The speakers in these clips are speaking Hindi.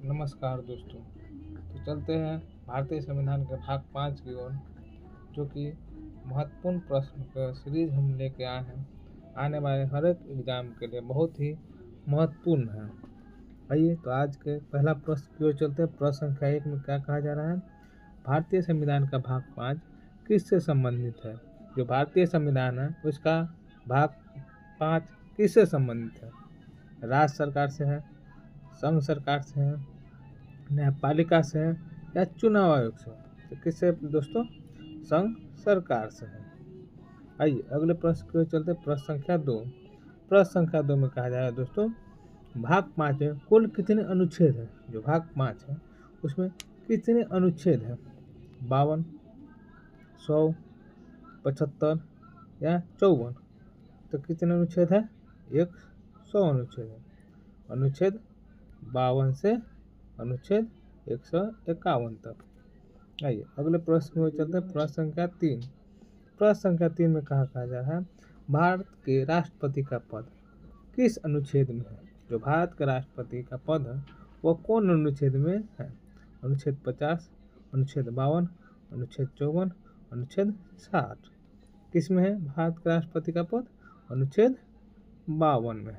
नमस्कार दोस्तों। तो चलते हैं भारतीय संविधान के भाग 5 की ओर, जो कि महत्वपूर्ण प्रश्न का सीरीज हम लेके आए हैं। आने वाले हर एक एग्जाम के लिए बहुत ही महत्वपूर्ण है। आइए तो आज के पहला प्रश्न की ओर चलते हैं। प्रश्न संख्या 1 में क्या कहा जा रहा है? भारतीय संविधान का भाग 5 किससे संबंधित है? जो भारतीय संविधान है उसका भाग 5 किससे संबंधित है? राज्य सरकार से है, संघ सरकार से है, न्यायपालिका से है या चुनाव आयोग से? तो किससे दोस्तों? संघ सरकार से है। आइए अगले प्रश्न की ओर चलते हैं। प्रश्न संख्या 2। प्रश्न संख्या 2 में कहा जा रहा है दोस्तों, भाग 5 में कुल कितने अनुच्छेद हैं? जो भाग 5 है उसमें कितने अनुच्छेद हैं? 52, 100, 75 या 54? तो कितने अनुच्छेद है? 100 अनुच्छेद है। अनुच्छेद 52 से अनुच्छेद 151 तक। आइए अगले प्रश्न की ओर चलते हैं। प्रश्न संख्या 3। प्रश्न संख्या 3 में कहा जा रहा है, भारत के राष्ट्रपति का पद किस अनुच्छेद में है? जो भारत का राष्ट्रपति का पद है वो कौन अनुच्छेद में है? अनुच्छेद 50, अनुच्छेद 52, अनुच्छेद 54, अनुच्छेद 60? किस में है भारत के राष्ट्रपति का पद? अनुच्छेद 52 में।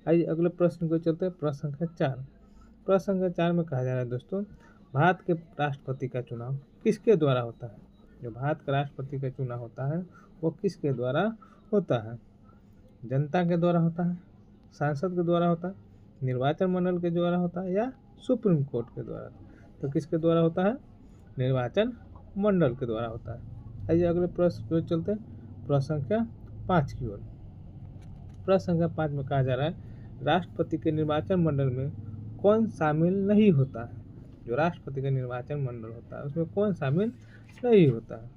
आइए अगले प्रश्न को चलते हैं। प्रश्न संख्या 4। प्रश्न संख्या 4 में कहा जा रहा है दोस्तों, भारत के राष्ट्रपति का चुनाव किसके द्वारा होता है? जो भारत का राष्ट्रपति का चुनाव होता है वो किसके द्वारा होता है? जनता के द्वारा होता है, सांसद के द्वारा होता है, निर्वाचन मंडल के द्वारा होता है या सुप्रीम कोर्ट के द्वारा? तो किसके द्वारा होता है? निर्वाचन मंडल के द्वारा होता है। आइए अगले प्रश्न की ओर चलते हैं। प्रश्न संख्या 5 की ओर। प्रश्न संख्या 5 में कहा जा रहा है, राष्ट्रपति के निर्वाचन मंडल में कौन शामिल नहीं होता है? जो राष्ट्रपति का निर्वाचन मंडल होता है उसमें कौन शामिल नहीं होता है?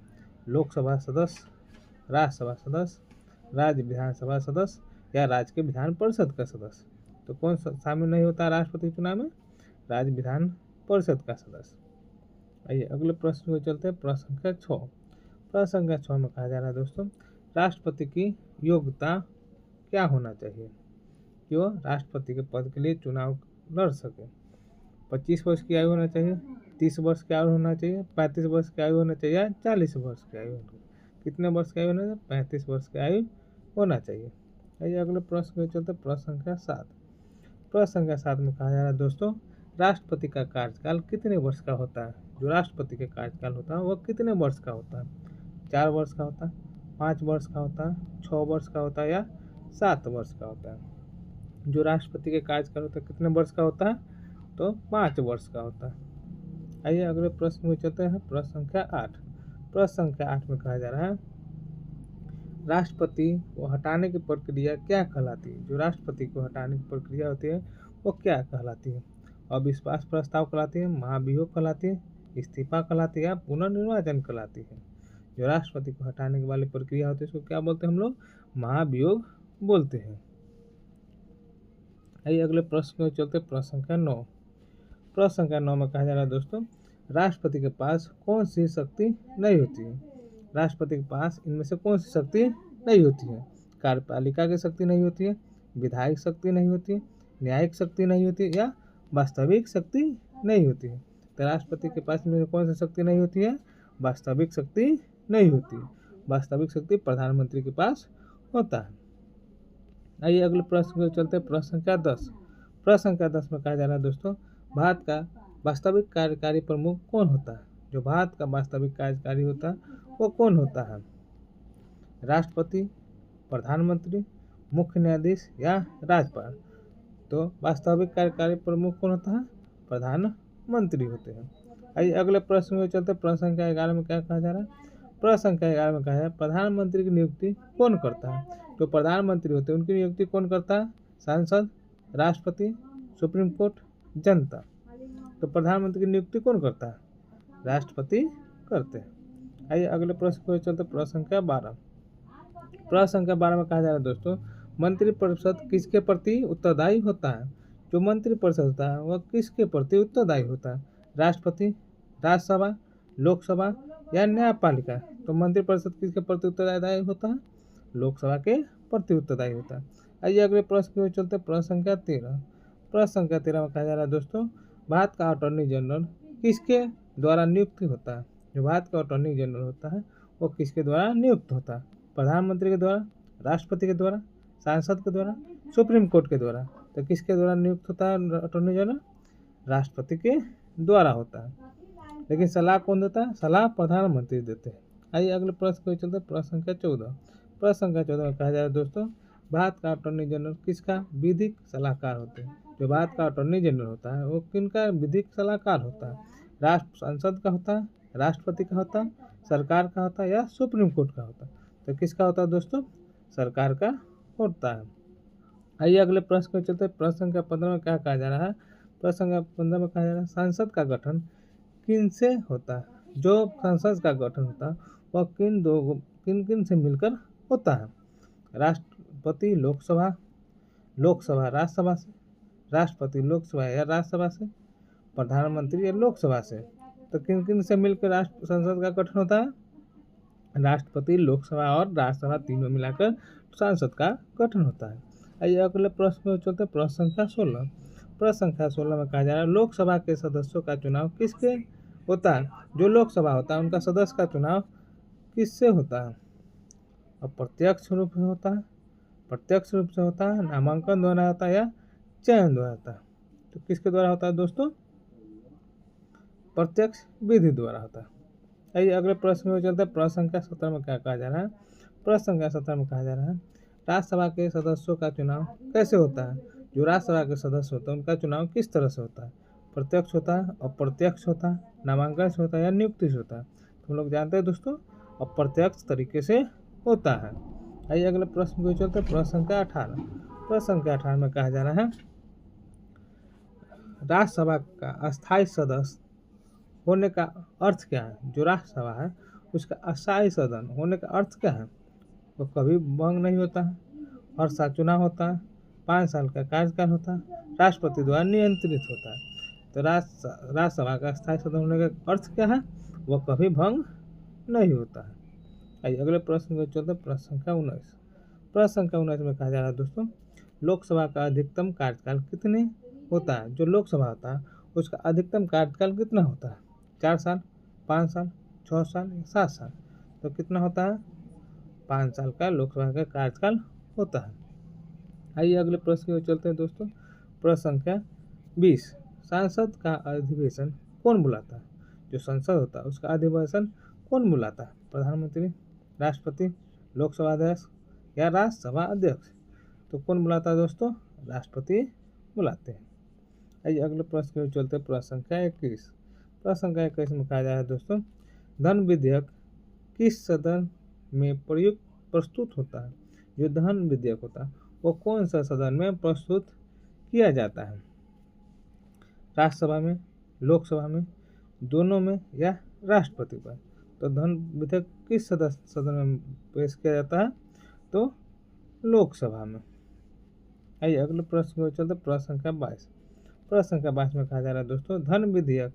लोकसभा सदस्य, राज्यसभा सदस्य, राज्य विधानसभा सदस्य या राज्य के विधान परिषद का सदस्य? तो कौन शामिल नहीं होता राष्ट्रपति चुनाव में? राज्य विधान परिषद का सदस्य। आइए अगले प्रश्न को चलते हैं। प्रश्न संख्या 6। प्रश्न संख्या 6 में कहा जा रहा है दोस्तों, राष्ट्रपति की योग्यता क्या होना चाहिए कि वह राष्ट्रपति के पद के लिए चुनाव लड़ सके? 25 वर्ष की आयु होना चाहिए, 30 वर्ष की आयु होना चाहिए, 35 वर्ष की आयु होना चाहिए या 40 वर्ष की आयु होना चाहिए? कितने वर्ष की आयु होना चाहिए? 35 वर्ष की आयु होना चाहिए। आइए अगले प्रश्न में चलते हैं। प्रश्न संख्या 7। प्रश्न संख्या 7 में कहा जा रहा है दोस्तों, राष्ट्रपति का कार्यकाल कितने वर्ष का होता है? जो राष्ट्रपति का कार्यकाल होता है वह कितने वर्ष का होता है? 4 वर्ष का होता है, 5 वर्ष का होता है, 6 वर्ष का होता है या 7 वर्ष का होता है? जो राष्ट्रपति के कार्यकाल होता है कितने वर्ष का होता है? तो 5 वर्ष का होता है। आइए अगले प्रश्न में चलते हैं। प्रश्न संख्या 8। प्रश्न संख्या 8 में कहा जा रहा है, राष्ट्रपति को हटाने की प्रक्रिया क्या कहलाती है? जो राष्ट्रपति को हटाने की प्रक्रिया होती है वो क्या कहलाती है? अविश्वास प्रस्ताव कहलाती है, महाभियोग कहलाती है, इस्तीफा कहलाती है या पुनर्निर्वाचन कहलाती है? जो राष्ट्रपति को हटाने की वाली प्रक्रिया होती है उसको क्या बोलते हैं हम लोग? महाभियोग बोलते हैं। आइए अगले प्रश्न में चलते हैं। प्रश्न संख्या 9। प्रश्न संख्या 9 में कहा जा रहा है दोस्तों, राष्ट्रपति के पास कौन सी शक्ति नहीं होती है? राष्ट्रपति के पास इनमें से कौन सी शक्ति नहीं होती है? कार्यपालिका की शक्ति नहीं होती है, विधायक शक्ति नहीं होती है, न्यायिक शक्ति नहीं होती है या वास्तविक शक्ति नहीं होती है? तो राष्ट्रपति के पास इनमें से कौन सी शक्ति नहीं होती है? वास्तविक शक्ति नहीं होती है। वास्तविक शक्ति प्रधानमंत्री के पास होता है। आइए अगले प्रश्न को चलते हैं। प्रश्न संख्या 10। प्रश्न संख्या 10 में कहा जा रहा है दोस्तों, भारत का वास्तविक कार्यकारी प्रमुख कौन होता है? जो भारत का वास्तविक कार्यकारी होता है वो कौन होता है? राष्ट्रपति, प्रधानमंत्री, मुख्य न्यायाधीश या राज्यपाल? तो वास्तविक कार्यकारी प्रमुख कौन होता है? प्रधानमंत्री होते हैं। आइए अगले प्रश्न में चलते हैं। प्रश्न संख्या 11 में क्या कहा जा रहा है? प्रश्न संख्या 11 में कहा है, प्रधानमंत्री की नियुक्ति कौन करता है? जो प्रधानमंत्री होते हैं उनकी नियुक्ति कौन करता है? सांसद, राष्ट्रपति, सुप्रीम कोर्ट, जनता? तो प्रधानमंत्री की नियुक्ति कौन करता है? राष्ट्रपति करते हैं। आइए अगले प्रश्न को चलते। प्रश्न संख्या 12। प्रश्न संख्या 12 में कहा जा रहा है दोस्तों, मंत्रिपरिषद किसके प्रति उत्तरदायी होता है? जो मंत्रिपरिषद होता है वह किसके प्रति उत्तरदायी होता है? राष्ट्रपति, राज्यसभा, लोकसभा या न्यायपालिका? तो मंत्रिपरिषद किसके प्रति उत्तरदायी होता है? लोकसभा के प्रति उत्तरदायी होता है। आइए अगले प्रश्न की ओर चलते। प्रश्न संख्या 13। प्रश्न संख्या 13 में कहा जा रहा है दोस्तों, भारत का अटॉर्नी जनरल किसके द्वारा नियुक्त होता है? जो भारत का अटॉर्नी जनरल होता है वो किसके द्वारा नियुक्त होता है? प्रधानमंत्री के द्वारा, राष्ट्रपति के द्वारा, सांसद के द्वारा, सुप्रीम कोर्ट के द्वारा। तो किसके द्वारा नियुक्त होता है अटॉर्नी जनरल? राष्ट्रपति के द्वारा होता है। लेकिन सलाह कौन देता है? सलाह प्रधानमंत्री देते हैं। आइए अगले प्रश्न को चलते हैं। प्रश्न संख्या 14। प्रश्न संख्या 14 में कहा जा रहा है दोस्तों, भारत का अटॉर्नी जनरल किसका विधिक सलाहकार होते हैं? जो भारत का अटॉर्नी जनरल होता है वो किनका विधिक सलाहकार होता है? राष्ट्र संसद का होता है, राष्ट्रपति का होता है, सरकार का होता है या सुप्रीम कोर्ट का होता है? तो किसका होता है दोस्तों? सरकार का होता है। आइए अगले प्रश्न को चलते हैं। प्रश्न संख्या 15 में क्या कहा जा रहा है? प्रश्न संख्या 15 में कहा जा रहा है, संसद का गठन किनसे होता है? जो संसद का गठन होता है वह किन किन से मिलकर होता है? राष्ट्रपति लोकसभा, लोकसभा राज्यसभा से, राष्ट्रपति लोकसभा या राज्यसभा से, प्रधानमंत्री या लोकसभा से। तो किन किन से मिलकर राष्ट्र संसद का गठन होता है? राष्ट्रपति, लोकसभा और राज्यसभा तीनों मिलाकर संसद का गठन होता है। आइए अगले प्रश्न में चलते हैं। प्रश्न संख्या 16। प्रश्न संख्या 16 में कहा जा रहा है, लोकसभा के सदस्यों का चुनाव किसके होता है? जो लोकसभा होता है उनका सदस्य का चुनाव किससे होता है? अप्रत्यक्ष रूप से होता है, प्रत्यक्ष रूप से होता है, नामांकन द्वारा होता है या चयन द्वारा होता है? तो किसके द्वारा होता है दोस्तों? प्रत्यक्ष विधि द्वारा होता है। आइए अगले प्रश्न में चलते हैं। प्रश्न संख्या 17 में क्या कहा जा रहा है? प्रश्न संख्या 17 में कहा जा रहा है, राज्यसभा के सदस्यों का चुनाव कैसे होता है? जो राज्यसभा के सदस्य होते हैं उनका चुनाव किस तरह से होता है? प्रत्यक्ष होता है, अप्रत्यक्ष होता है, नामांकन से होता है या नियुक्ति से होता है? तो हम लोग जानते हैं दोस्तों अप्रत्यक्ष तरीके से होता है। आइए अगले प्रश्न को चलते हैं। प्रश्न संख्या 18। प्रश्न संख्या 18 में कहा जा रहा है, राज्यसभा का अस्थायी सदस्य होने का अर्थ क्या है? जो राज्यसभा है उसका अस्थायी सदन होने का अर्थ क्या है? वो कभी भंग नहीं होता है, हर साल चुनाव होता है, 5 साल का कार्यकाल होता है, राष्ट्रपति द्वारा नियंत्रित होता है। तो राज्यसभा का अस्थायी सदन होने का अर्थ क्या है? वह कभी भंग नहीं होता है। आइए अगले प्रश्न को चलते हैं। प्रश्न संख्या 19। प्रश्न संख्या 19 में कहा जा रहा है दोस्तों, लोकसभा का अधिकतम कार्यकाल कितने होता है? जो लोकसभा होता है उसका अधिकतम कार्यकाल कितना होता है? 4 साल, 5 साल, 6 साल या 7 साल? तो कितना होता है? 5 साल का लोकसभा का कार्यकाल होता है। आइए अगले प्रश्न की ओर चलते हैं दोस्तों। प्रश्न संख्या 20। संसद का अधिवेशन कौन बुलाता है? जो संसद होता है उसका अधिवेशन कौन बुलाता है? प्रधानमंत्री, राष्ट्रपति, लोकसभा अध्यक्ष या राज्यसभा अध्यक्ष? तो कौन बुलाता है दोस्तों? राष्ट्रपति बुलाते हैं। आइए अगले प्रश्न की ओर चलते हैं। प्रश्न संख्या 21। प्रश्न संख्या 21 में कहा जा रहा है दोस्तों, धन विधेयक किस सदन में प्रस्तुत होता है? जो धन विधेयक होता है वो कौन सा सदन में प्रस्तुत किया जाता है? राज्यसभा में, लोकसभा में, दोनों में या राष्ट्रपति पर? तो धन विधेयक किस सदन में पेश किया जाता है? तो लोकसभा में। आइए अगले प्रश्न को चलते। प्रश्न संख्या 22। प्रश्न संख्या 22 में कहा जा रहा है दोस्तों, धन विधेयक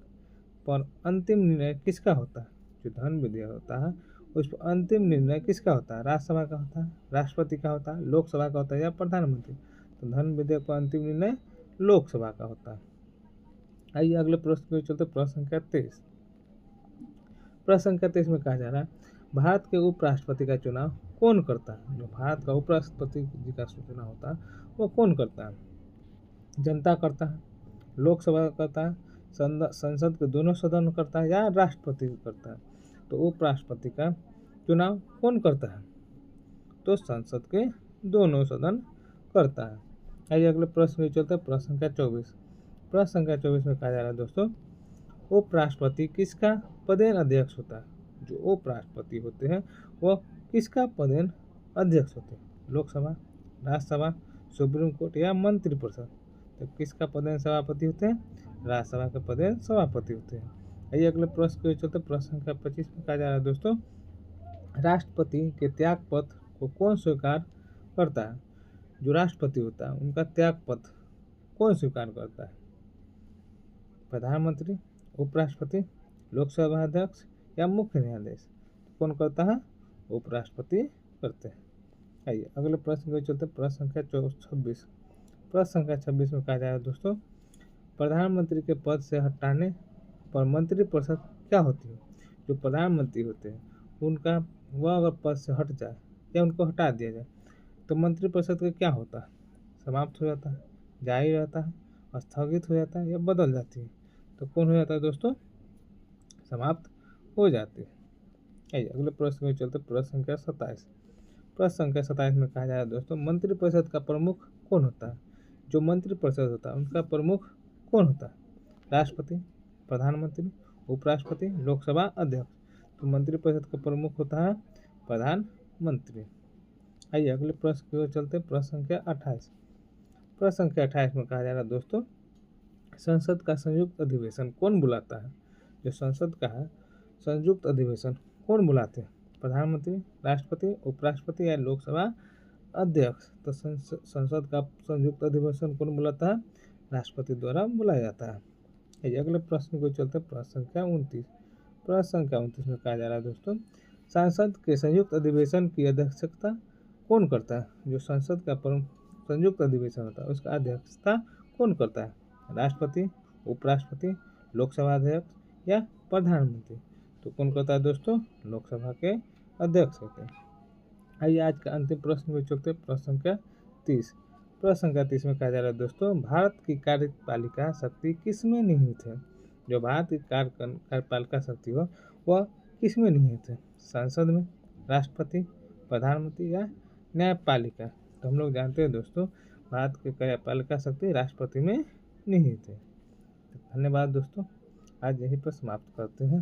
पर अंतिम निर्णय किसका होता है? जो धन विधेयक होता है उस पर अंतिम निर्णय किसका होता है? राज्यसभा का होता है, राष्ट्रपति का होता है, लोकसभा का होता है या प्रधानमंत्री? तो धन विधेयक पर अंतिम निर्णय लोकसभा का होता है। आइए अगले प्रश्न को चलते। प्रश्न संख्या 23। प्रश्न संख्या 23 में कहा जा रहा है, भारत के उपराष्ट्रपति का चुनाव कौन करता है? जो भारत का उपराष्ट्रपति जी का चुनाव होता है वो कौन करता है? जनता करता है, लोकसभा करता है, संसद के दोनों सदन करता है या राष्ट्रपति करता है? तो उपराष्ट्रपति का चुनाव कौन करता है? तो संसद के दोनों सदन करता है। आइए अगले प्रश्न में चलते हैं। प्रश्न संख्या 24। प्रश्न संख्या 24 में कहा जा रहा है दोस्तों, उपराष्ट्रपति किसका पदेन अध्यक्ष होता है? जो उपराष्ट्रपति होते हैं वह किसका पदेन अध्यक्ष होते हैं? लोकसभा, राज्यसभा, सुप्रीम कोर्ट या मंत्रिपरिषद? तो किसका पदेन सभापति होते हैं? राज्यसभा के पदेन सभापति होते हैं। आइए अगले प्रश्न के चलते। प्रश्न संख्या 25 में कहा जा रहा है दोस्तों, राष्ट्रपति के त्याग पत्र को कौन स्वीकार करता है? जो राष्ट्रपति होता है उनका त्याग पत्र कौन स्वीकार करता है? प्रधानमंत्री, उपराष्ट्रपति, लोकसभा अध्यक्ष या मुख्य न्यायाधीश? कौन करता है? उपराष्ट्रपति करते हैं। आइए अगले प्रश्न के चलते। प्रश्न संख्या 26। प्रश्न संख्या 26 में कहा जाएगा दोस्तों, प्रधानमंत्री के पद से हटाने पर मंत्रिपरिषद क्या होती है? जो प्रधानमंत्री होते हैं उनका वह अगर पद से हट जाए या उनको हटा दिया जाए तो मंत्रिपरिषद का क्या होता है? समाप्त हो जाता है, जारी रहता है, स्थगित हो जाता है या बदल जाती है? तो कौन हो जाता है दोस्तों? समाप्त हो जाती है। आइए अगले प्रश्न में चलते, प्रश्न संख्या 27। प्रश्न संख्या 27 में कहा जाएगा दोस्तों, मंत्रिपरिषद का प्रमुख कौन होता है? जो मंत्रिपरिषद होता है उनका प्रमुख कौन होता है? राष्ट्रपति, प्रधानमंत्री, उपराष्ट्रपति, लोकसभा अध्यक्ष। तो मंत्रिपरिषद का प्रमुख होता है प्रधानमंत्री। आइए अगले प्रश्न की ओर चलते, प्रश्न संख्या 28। प्रश्न संख्या 28 में कहा जा रहा है दोस्तों, संसद का संयुक्त अधिवेशन कौन बुलाता है? जो संसद का है संयुक्त अधिवेशन कौन बुलाते हैं? प्रधानमंत्री, राष्ट्रपति, उपराष्ट्रपति या लोकसभा अध्यक्ष। तो संसद का संयुक्त अधिवेशन कौन बुलाता है? राष्ट्रपति द्वारा बुलाया जाता है। अगले प्रश्न को चलते, प्रश्न संख्या 29। प्रश्न संख्या 29 में कहा जा रहा है दोस्तों, संसद के संयुक्त अधिवेशन की अध्यक्षता कौन करता है? जो संसद का संयुक्त अधिवेशन होता है उसका अध्यक्षता कौन करता है? राष्ट्रपति, उपराष्ट्रपति, लोकसभा अध्यक्ष या प्रधानमंत्री। तो कौन करता है दोस्तों? लोकसभा के अध्यक्ष होते हैं। आइए आज का अंतिम प्रश्न में चलते, प्रश्न संख्या 30। प्रश्न संख्या 30 में कहा जा रहा है दोस्तों, भारत की कार्यपालिका शक्ति किसमें निहित है? जो भारत की कार्यपालिका शक्ति हो वह किसमें निहित है? संसद में, राष्ट्रपति, प्रधानमंत्री या न्यायपालिका। तो हम लोग जानते हैं दोस्तों, भारत की कार्यपालिका शक्ति राष्ट्रपति में निहित है। धन्यवाद दोस्तों, आज यहीं पर समाप्त करते हैं।